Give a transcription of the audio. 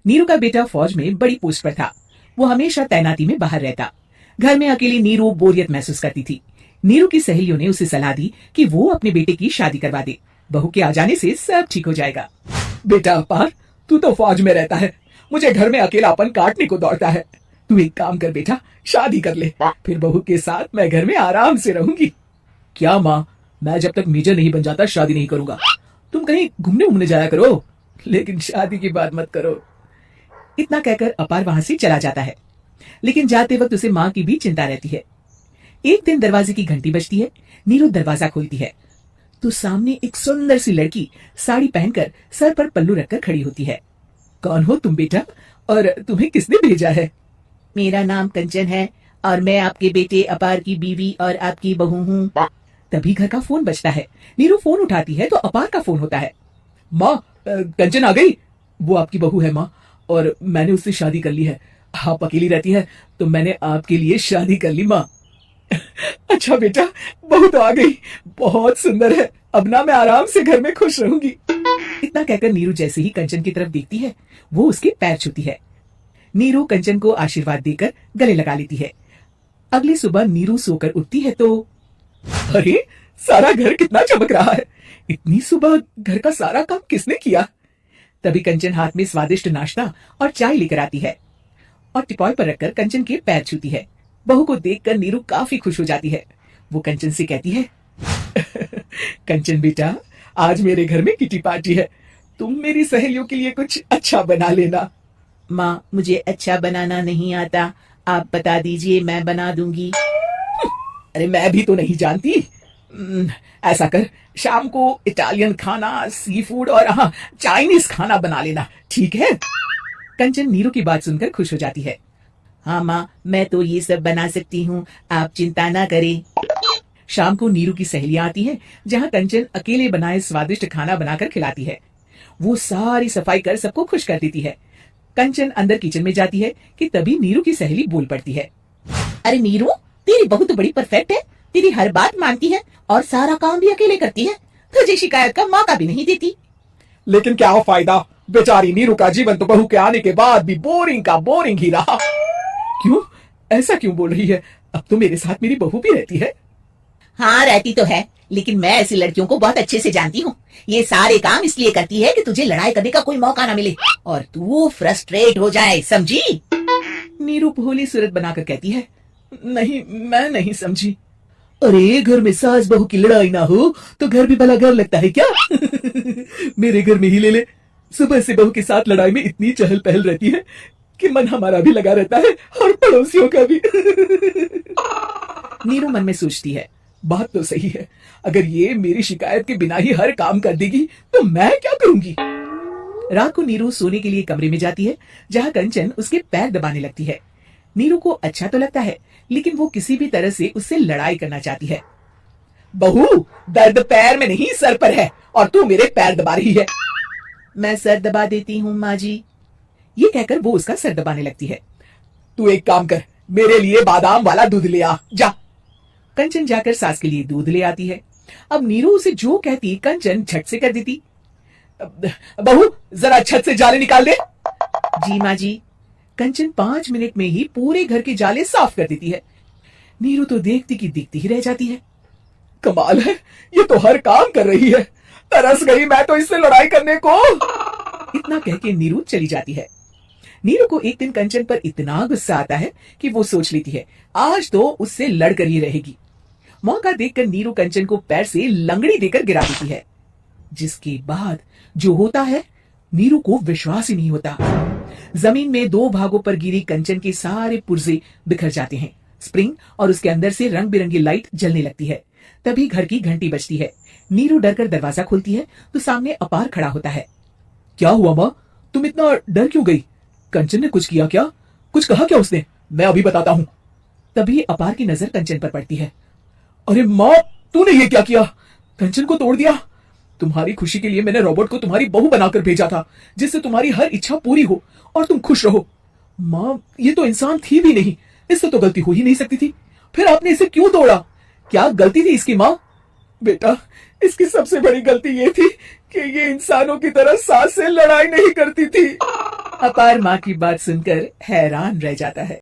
नीरू का बेटा फौज में बड़ी पोस्ट पर था। वो हमेशा तैनाती में बाहर रहता। घर में अकेली नीरू बोरियत महसूस करती थी। नीरू की सहेलियों ने उसे सलाह दी कि वो अपने बेटे की शादी करवा दे। बहू के आ जाने से सब ठीक हो जाएगा। बेटा अपार, तू तो फौज में रहता है, मुझे घर में अकेलापन काटने को दौड़ता है। तू एक काम कर बेटा, शादी कर ले, फिर बहू के साथ मैं घर में आराम से रहूंगी। क्या माँ, मैं जब तक मेजर नहीं बन जाता शादी नहीं करूंगा। तुम कहीं घूमने उमने जाया करो, लेकिन शादी की बात मत करो। इतना कहकर अपार वहां से चला जाता है। लेकिन जाते वक्त उसे माँ की भी चिंता रहती है। एक दिन दरवाजे की घंटी बजती है। नीरू दरवाजा खोलती है तो सामने एक सुंदर सी लड़की साड़ी पहनकर सर पर पल्लू रखकर खड़ी होती है। कौन हो तुम बेटा, और तुम्हें किसने भेजा है? मेरा नाम कंचन है और मैं आपके बेटे अपार की बीवी और आपकी बहू हूँ। तभी घर का फोन बजता है। नीरू फोन उठाती है तो अपार का फोन होता है। माँ, कंचन आ गई। वो आपकी बहू है माँ, और मैंने उससे शादी कर ली है। आप अकेली रहती है तो मैंने आपके लिए शादी कर ली माँ। अच्छा बेटा, बहू तो आ गई, बहुत सुंदर है। अब ना मैं आराम से घर में खुश रहूंगी। इतना कहकर नीरू जैसे ही कंचन की तरफ देखती है, वो उसके पैर छूती है। नीरू कंचन को आशीर्वाद देकर गले लगा लेती है। अगली सुबह नीरू सोकर उठती है तो अरे, सारा घर कितना चमक रहा है। इतनी सुबह घर का सारा काम किसने किया? तभी कंचन हाथ में स्वादिष्ट नाश्ता और चाय लेकर आती है और टिपॉय पर रखकर कंचन के पैर छूती है। बहू को देखकर नीरू काफी खुश हो जाती है। वो कंचन से कहती है, कंचन बेटा, आज मेरे घर में किटी पार्टी है, तुम मेरी सहेलियों के लिए कुछ अच्छा बना लेना। माँ, मुझे अच्छा बनाना नहीं आता, आप बता दीजिए, मैं बना दूंगी। अरे मैं भी तो नहीं जानती। ऐसा कर, शाम को इटालियन खाना, सी फूड और हाँ, चाइनीज खाना बना लेना, ठीक है? कंचन नीरू की बात सुनकर खुश हो जाती है। हाँ माँ, मैं तो ये सब बना सकती हूँ, आप चिंता ना करें। शाम को नीरू की सहेलियां आती हैं, जहाँ कंचन अकेले बनाए स्वादिष्ट खाना बनाकर खिलाती है। वो सारी सफाई कर सबको खुश कर देती है। कंचन अंदर किचन में जाती है कि तभी नीरू की सहेली बोल पड़ती है। अरे नीरू, तेरी बहू तो बड़ी परफेक्ट है, तेरी हर बात मानती है और सारा काम भी अकेले करती है, तुझे शिकायत का मौका भी नहीं देती। लेकिन क्या फायदा, बेचारी नीरू का जीवन तो बहू के आने के बाद भी बोरिंग का बोरिंग ही रहा। क्यों, ऐसा क्यों बोल रही है? अब तो मेरे साथ मेरी बहू भी रहती है। हाँ, रहती तो है, लेकिन मैं ऐसी लड़कियों को बहुत अच्छे से जानती हूँ। ये सारे काम इसलिए करती है कि तुझे लड़ाई करने का कोई मौका ना मिले और तू फ्रस्ट्रेट हो जाए, समझी? नीरू भोली सूरत बनाकर कहती है। नहीं, मैं नहीं समझी। अरे, घर में सास बहू की लड़ाई ना हो तो घर भी भला घर लगता है क्या? मेरे घर में ही ले ले, सुबह से बहू के साथ लड़ाई में इतनी चहल पहल रहती है कि मन हमारा भी लगा रहता है और पड़ोसियों का भी। नीरू मन में सोचती है, बात तो सही है, अगर ये मेरी शिकायत के बिना ही हर काम कर देगी तो मैं क्या करूंगी? रात को नीरू सोने के लिए कमरे में जाती है, जहाँ कंचन उसके पैर दबाने लगती है। नीरू को अच्छा तो लगता है, लेकिन वो किसी भी तरह से उससे लड़ाई करना चाहती है। बहू, दर्द पैर में नहीं सर पर है और तू मेरे पैर दबा रही है। मैं सर दबा देती हूँ माँ जी। ये कहकर वो उसका सर दबाने लगती है। तू एक काम कर, मेरे लिए बादाम वाला दूध ले आ, जा। कंचन जाकर सास के लिए दूध ले आती है। अब नीरू उसे जो कहती कंचन झट से कर देती। बहू, जरा छत से जाले निकाल दे। जी माँ जी। कंचन 5 मिनट में ही पूरे घर के जाले साफ कर देती है। नीरू तो देखती की दिखती ही रह जाती है। कमाल है, ये तो हर काम कर रही है। तरस गई मैं तो इससे लड़ाई करने को। इतना कह के नीरू चली जाती है। नीरू को एक दिन कंचन पर इतना गुस्सा आता है कि वो सोच लेती है आज तो उससे लड़कर ही रहेगी। मौका देखकर नीरू कंचन को पैर से लंगड़ी देकर गिरा देती है, जिसके बाद जो होता है नीरू को विश्वास ही नहीं होता। जमीन में 2 भागों पर गिरी कंचन के सारे पुर्जे बिखर जाते हैं। स्प्रिंग और उसके अंदर से रंग बिरंगी लाइट जलने लगती है। तभी घर की घंटी बजती है। नीरू डरकर दरवाजा खोलती है तो सामने अपार खड़ा होता है। क्या हुआ माँ, तुम इतना डर क्यों गई? कंचन ने कुछ किया क्या? कुछ कहा क्या उसने? मैं अभी बताता हूँ। तभी अपार की नजर कंचन पर पड़ती है। अरे माँ, तूने ये क्या किया? कंचन को तोड़ दिया। तुम्हारी खुशी के लिए मैंने रोबोट को तुम्हारी बहू बनाकर भेजा था, जिससे तुम्हारी हर इच्छा पूरी हो और तुम खुश रहो। माँ, ये तो इंसान थी भी नहीं, इससे तो गलती हो ही नहीं सकती थी। फिर आपने इसे क्यों तोड़ा? क्या गलती थी इसकी माँ? बेटा, इसकी सबसे बड़ी गलती ये थी कि ये इंसानों की तरह सास से लड़ाई नहीं करती थी। अपार माँ की बात सुनकर हैरान रह जाता है।